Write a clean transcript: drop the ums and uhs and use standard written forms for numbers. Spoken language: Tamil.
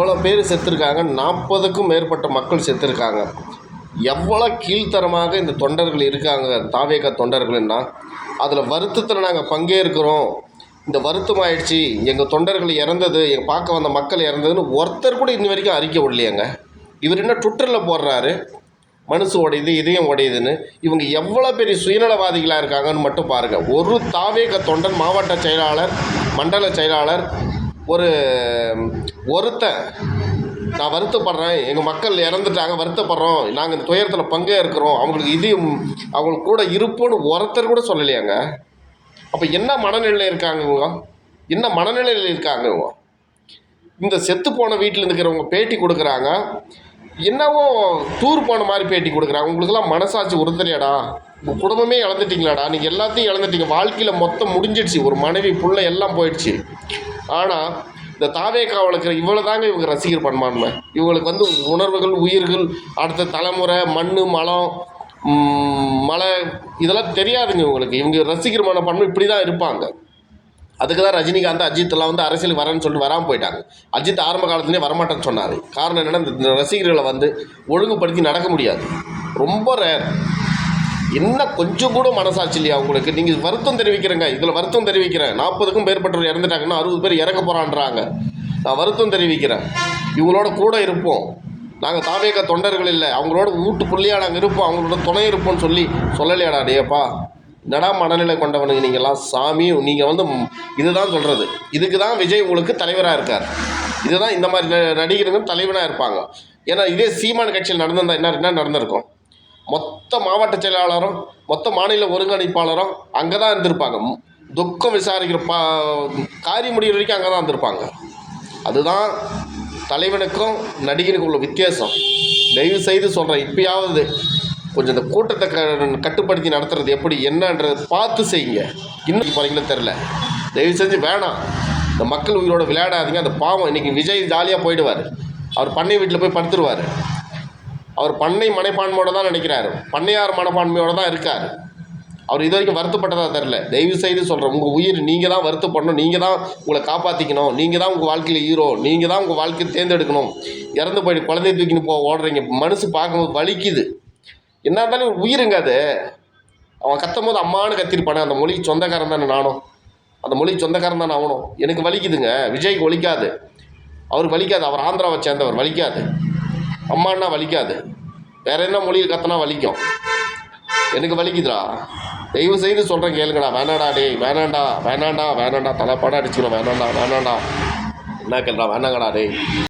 இவ்வளோ பேர் செத்துருக்காங்க, 40க்கும் மேற்பட்ட மக்கள் செத்துருக்காங்க. எவ்வளோ கீழ்த்தரமாக இந்த தொண்டர்கள் இருக்காங்க, தாவேகா தொண்டர்கள்னா அதில் வருத்தத்தில் நாங்கள் பங்கேற்கிறோம். இந்த வருத்தம் ஆயிடுச்சு, எங்கள் தொண்டர்கள் இறந்தது, பார்க்க வந்த மக்கள் இறந்ததுன்னு ஒருத்தர் கூட இன்னி வரைக்கும் அறிக்கை விடலையாங்க. இவர் என்ன ட்விட்டரில் போடுறாரு, மனசு உடையுது, இதயம் உடையுதுன்னு. இவங்க எவ்வளோ பெரிய சுயநலவாதிகளாக இருக்காங்கன்னு மட்டும் பாருங்கள். ஒரு தாவேகா தொண்டன், மாவட்ட செயலாளர், மண்டல செயலாளர், ஒருத்தன் நான் வருத்தப்படுறேன், எங்கள் மக்கள் இறந்துட்டாங்க, வருத்தப்படுறோம், நாங்கள் இந்த துயரத்தில் பங்கே இருக்கிறோம், அவங்களுக்கு கூட இருப்போன்னு ஒருத்தர் கூட சொல்லலையாங்க. அப்போ என்ன மனநிலையில் இருக்காங்க இவங்க? என்ன மனநிலையில் இருக்காங்க இவங்க? இந்த செத்து போன வீட்டில் இருக்கிறவங்க பேட்டி கொடுக்குறாங்க, என்னவோ டூர் போன மாதிரி பேட்டி கொடுக்குறாங்க. உங்களுக்கெல்லாம் மனசாட்சி உறுத்தலையாடா? உங்கள் குடும்பமே இழந்துட்டிங்களாடா? நீங்கள் எல்லாத்தையும் இழந்துட்டீங்க. வாழ்க்கையில் மொத்தம் முடிஞ்சிடுச்சு. ஒரு மனைவி, புள்ள எல்லாம் போயிடுச்சு. ஆனால் இந்த தாவேக்காவில் இருக்கிற இவ்வளோ தாங்க இவங்க ரசிகர் பண்பான்மை. இவங்களுக்கு உணர்வுகள், உயிர்கள், அடுத்த தலைமுறை, மண், மலை இதெல்லாம் தெரியாதுங்க இவங்களுக்கு. இவங்க ரசிகர் மனப்பான்மை இப்படி தான் இருப்பாங்க. அதுக்கு தான் ரஜினிகாந்த், அஜித்தெல்லாம் அரசியல் வரேன்னு சொல்லிட்டு வராமல் போயிட்டாங்க. அஜித் ஆரம்ப காலத்துலேயே வரமாட்டேன்னு சொன்னார். காரணம் என்னென்னா, இந்த ரசிகர்களை ஒழுங்குபடுத்தி நடக்க முடியாது. ரொம்ப ரேர். என்ன கொஞ்சம் கூட மனசாட்சி இல்லையா உங்களுக்கு? நீங்கள் வருத்தம் தெரிவிக்கிறேங்க, இதில் வருத்தம் தெரிவிக்கிறேன். 40க்கும் மேற்பட்டவர் இறந்துட்டாங்கன்னா 60 பேர் இறக்க போகிறான்றாங்க. நான் வருத்தம் தெரிவிக்கிறேன். இவங்களோட கூட இருப்போம். நாங்கள் தாவேகா தொண்டர்கள் இல்லை, அவங்களோட வீட்டுக்குள்ளேயே நாங்கள் இருப்போம், அவங்களோட துணை இருப்போம்னு சொல்லலையாடா? டேப்பா, என்னடா மனநிலை கொண்டவனுங்க நீங்கள்லாம்? சாமி, நீங்கள் இதுதான் சொல்கிறது. இதுக்கு தான் விஜய் உங்களுக்கு தலைவராக இருக்கார். இதுதான் இந்த மாதிரி நடிகருங்க தலைவராக இருப்பாங்க. ஏன்னா இதே சீமான் கட்சியில் நடந்திருந்தால் என்ன நடந்திருக்கும்? மொத்த மாவட்ட செயலாளரும், மொத்த மாநில ஒருங்கிணைப்பாளரும் அங்கே தான் இருந்திருப்பாங்க. துக்கம் விசாரிக்கிற காரியம் முடிகிற வரைக்கும் அங்கே தான் இருந்திருப்பாங்க. அதுதான் தலைவனுக்கும் நடிகனுக்கும் உள்ள வித்தியாசம். தயவு செய்து சொல்கிறேன், இப்போயாவது கொஞ்சம் இந்த கூட்டத்தை கட்டுப்படுத்தி நடத்துறது எப்படி என்னன்றதை பார்த்து செய்யுங்க. இன்னும் போகிறீங்களோ தெரில. தயவு செஞ்சு வேணாம். இந்த மக்கள் உயிரோட விளையாடாதீங்க. அந்த பாவம். இன்றைக்கி விஜய் ஜாலியாக போயிடுவார். அவர் பண்ணை வீட்டில் போய் படுத்துருவார். அவர் பண்ணை மனப்பான்மையோடு தான் நினைக்கிறார். பண்ணையார் மனப்பான்மையோடு தான் இருக்கார். அவர் இது வரைக்கும் வருத்தப்பட்டதாக தெரில. தயவு செய்து சொல்கிறேன், உங்கள் உயிர் நீங்கள் தான் வருத்தப்படணும். நீங்கள் தான் உங்களை காப்பாற்றிக்கணும். நீங்கள் தான் உங்கள் வாழ்க்கையில் ஹீரோ. நீங்கள் தான் உங்கள் வாழ்க்கையை தேர்ந்தெடுக்கணும். இறந்து போயிட்டு குழந்தைய தூக்கின்னு ஓடுறீங்க. மனசு பார்க்கும்போது வலிக்குது. என்ன இருந்தாலும் உயிருங்க அது. அவன் கத்தும் போது அம்மானு கத்திருப்பானே, அந்த மொழிக்கு சொந்தக்காரன் தானே நானும். அந்த மொழிக்கு சொந்தக்காரன் தானே அவனும். எனக்கு வலிக்குதுங்க. விஜய்க்கு வலிக்காது. அவருக்கு வலிக்காது. அவர் ஆந்திராவை சேர்ந்தவர். வலிக்காது. அம்மானா வலிக்காது. வேறு என்ன மொழியில் கத்தினா வலிக்கும். எனக்கு வலிக்குதுடா. தயவு செய்து சொல்கிறேன், கேளுங்கடா. வேணாடா டேய், வேணாண்டா தலைப்பாடாக அடிச்சுக்கணும். வேணாண்டா என்ன கேள்றா? வேணாங்கடா டேய்.